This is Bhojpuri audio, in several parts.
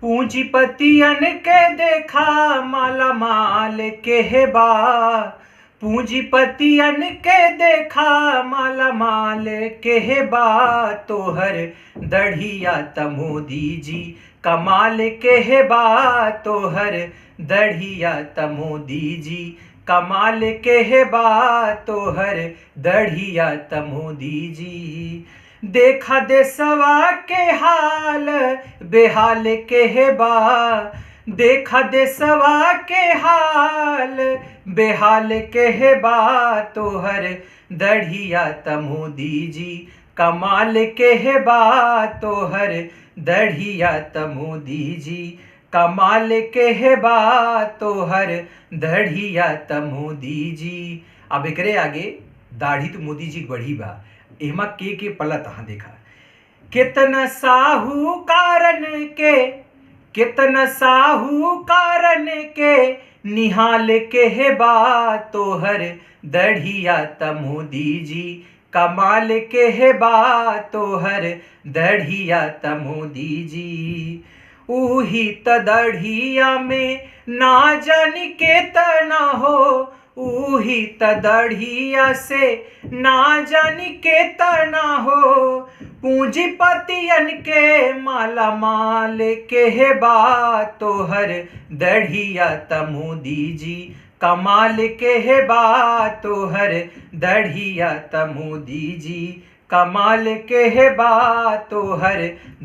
पूंजीपतियन के देखा माला माल के बा। पूंजीपतियन के देखा माला माल के बा। तोहर दढ़िया त मोदी जी कमाल के बा। तोहर दढ़िया त मोदी जी कमाल के बा। तोहर दढ़िया त मोदी जी। देखा देशवा के हाल बेहाल के बा। देखा देशवा के हाल बेहाल के बा। तोहर दढ़िया त मोदी जी कमाल के बा। तोहर दढ़िया त मोदी जी कमाल के बा। तोहर दढ़िया त मोदी जी। अब एकरे आगे दाढ़ी तो मोदी जी बढ़ी बा। एमा के पलत हाँ देखा। कितना साहूकारन के कितना साहूकारन के निहाल के बा। तोहर दढ़िया त मोदी जी कमाल के बा। तोहर दढ़िया त मोदी जी। उही त दढ़िया में ना जानी केतना हो। उही त दढ़िया से ना जानी केतना हो। पूंजीपतियन के माला माल के बा। तोहर दढ़िया त मोदी जी कमाल के बा। तोहर दढ़िया त मोदी जी कमाल के बा। तोहर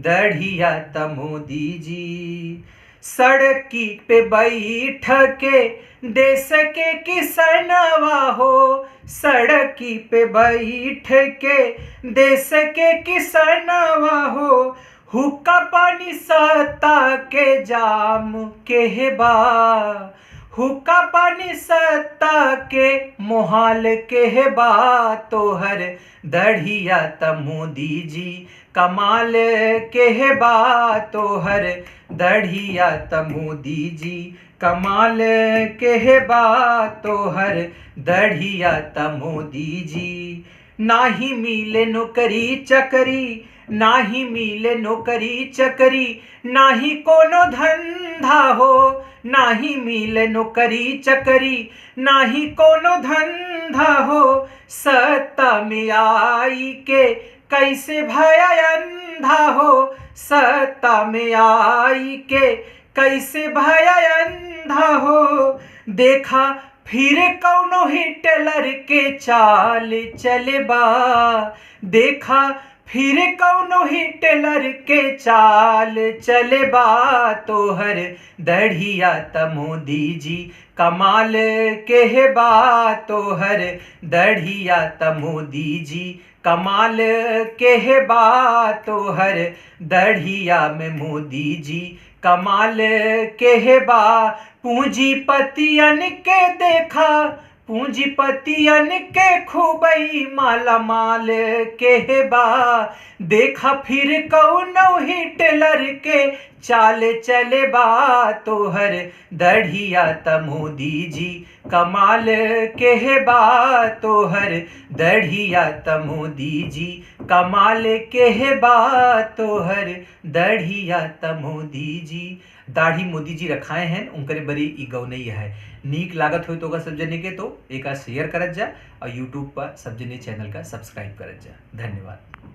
दढ़िया त मोदी जी। सड़की पे बैठ के देश के किसनवा हो। सड़की पे बैठ के देश के किसनवा हो। हुक्का पानी सत्ता के जाम के बा। हुक्का पानी सत्ता के मोहाल के बा। तोहर दढ़िया त मोदी जी कमाल के बा। तोहर दढ़िया त मोदी जी कमाल के बा। तोहर दढ़िया त मोदी जी। नाही मिले नौकरी चकरी नाही मिले नौकरी चकरी। नाही कोनो धंधा हो। नाही मिले नौकरी चकरी नाही कोनो धंधा हो। सत्ता में आई के कैसे भया अंधा हो। सत्ता में आई के कैसे भया अंधा हो। देखा फिर कौनो हिटलर के चाल चले बा। देखा फिर कौनो हिटलर के चाल चले बा। तोहर दढ़िया त मोदी जी कमाल के बा। तोहर दढ़िया त मोदी जी कमाल के बा। तोहर दढ़िया में मोदी जी कमाल के बा। पूंजीपतियन के देखा पूंजीपतियन के खूबई माला माल के बा। देखा फिर कौनो हिटलर के चाल चले बा। तोहर दढ़िया त मोदी जी कमाल के बा। तोहर दढ़िया त मोदी जी कमाल के बा। तोहर दढ़िया त मोदी जी। दाढ़ी मोदी जी रखाए हैं उनकरे बड़ी ई गौनई है। नीक लागत हो तो का सब जने के तो एक शेयर करत जा और यूट्यूब पर सब जने चैनल का सब्सक्राइब करत जा। धन्यवाद।